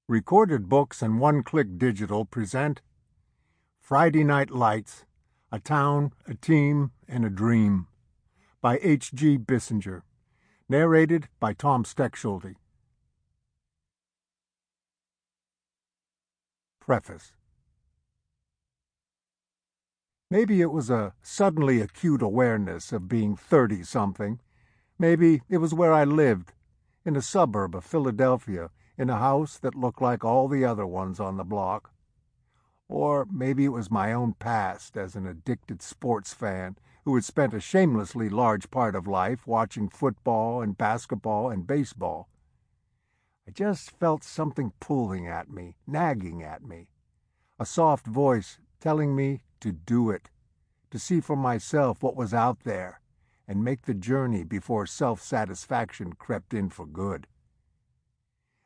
Recorded Books and One Click Digital present Friday Night Lights, A Town, a Team, and a Dream by H.G. Bissinger. Narrated by Tom Stechschulte. Preface. Maybe it was a suddenly acute awareness of being 30-something. Maybe it was where I lived, in a suburb of Philadelphia, in a house that looked like all the other ones on the block. Or maybe it was my own past as an addicted sports fan who had spent a shamelessly large part of life watching football and basketball and baseball. I just felt something pulling at me, nagging at me. A soft voice telling me to do it, to see for myself what was out there, and make the journey before self-satisfaction crept in for good.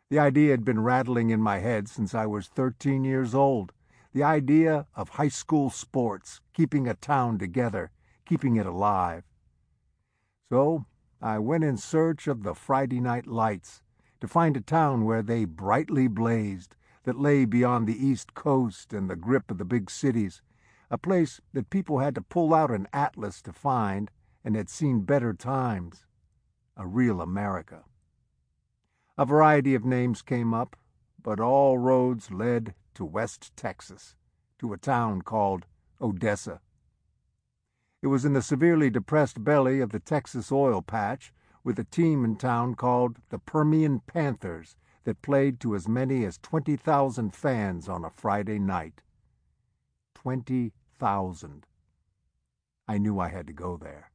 The idea had been rattling in my head since I was 13 years old. The idea of high school sports, keeping a town together, keeping it alive. So I went in search of the Friday night lights, to find a town where they brightly blazed, that lay beyond the East Coast and the grip of the big cities, a place that people had to pull out an atlas to find and had seen better times, a real America. A variety of names came up, but all roads led to West Texas, to a town called Odessa. It was in the severely depressed belly of the Texas oil patch, with a team in town called the Permian Panthers that played to as many as 20,000 fans on a Friday night. 20,000. I knew I had to go there.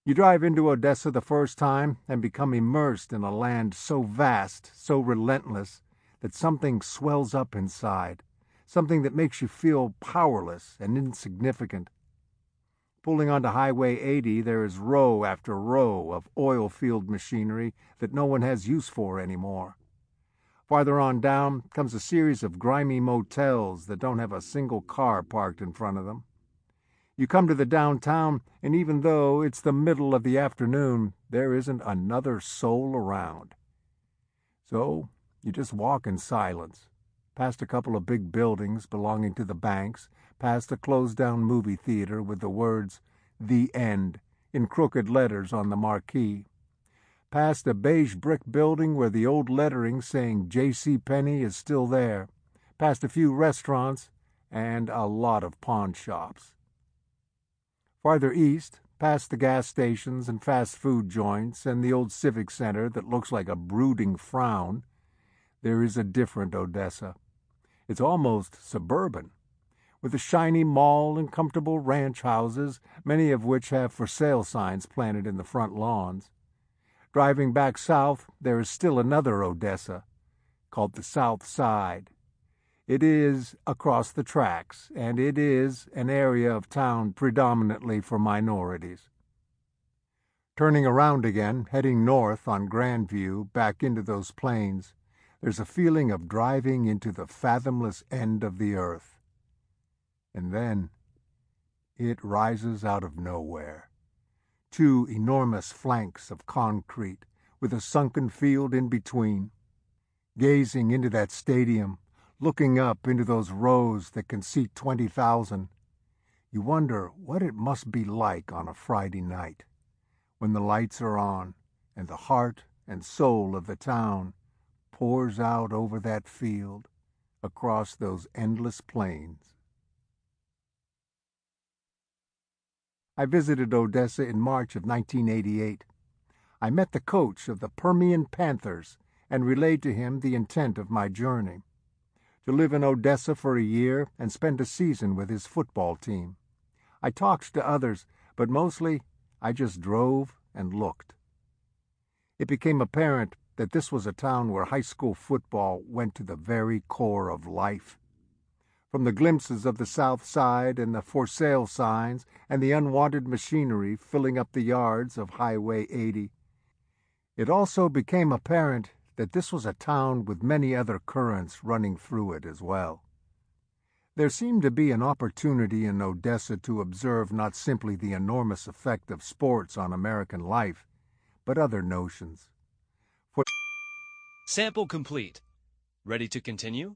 You drive into Odessa the first time and become immersed in a land so vast, so relentless, that something swells up inside, something that makes you feel powerless and insignificant. Pulling onto Highway 80, there is row after row of oil field machinery that no one has use for anymore. Farther on down comes a series of grimy motels that don't have a single car parked in front of them. You come to the downtown, and even though it's the middle of the afternoon, there isn't another soul around. So you just walk in silence, past a couple of big buildings belonging to the banks, past a closed-down movie theater with the words, "The End," in crooked letters on the marquee, past a beige brick building where the old lettering saying J.C. Penney is still there, past a few restaurants, and a lot of pawn shops. Farther east, past the gas stations and fast food joints and the old civic center that looks like a brooding frown, there is a different Odessa. It's almost suburban, with a shiny mall and comfortable ranch houses, many of which have for sale signs planted in the front lawns. Driving back south, there is still another Odessa, called the South Side. It is across the tracks, and it is an area of town predominantly for minorities. Turning around again, heading north on Grandview, back into those plains, there's a feeling of driving into the fathomless end of the earth. And then it rises out of nowhere. Two enormous flanks of concrete, with a sunken field in between. Gazing into that stadium, looking up into those rows that can seat 20,000, you wonder what it must be like on a Friday night, when the lights are on and the heart and soul of the town pours out over that field, across those endless plains. I visited Odessa in March of 1988. I met the coach of the Permian Panthers and relayed to him the intent of my journey: to live in Odessa for a year and spend a season with his football team. I talked to others, but mostly I just drove and looked. It became apparent that this was a town where high school football went to the very core of life. From the glimpses of the South Side and the for sale signs and the unwanted machinery filling up the yards of Highway 80, it also became apparent that this was a town with many other currents running through it as well. There seemed to be an opportunity in Odessa to observe not simply the enormous effect of sports on American life, but other notions. Sample complete. Ready to continue?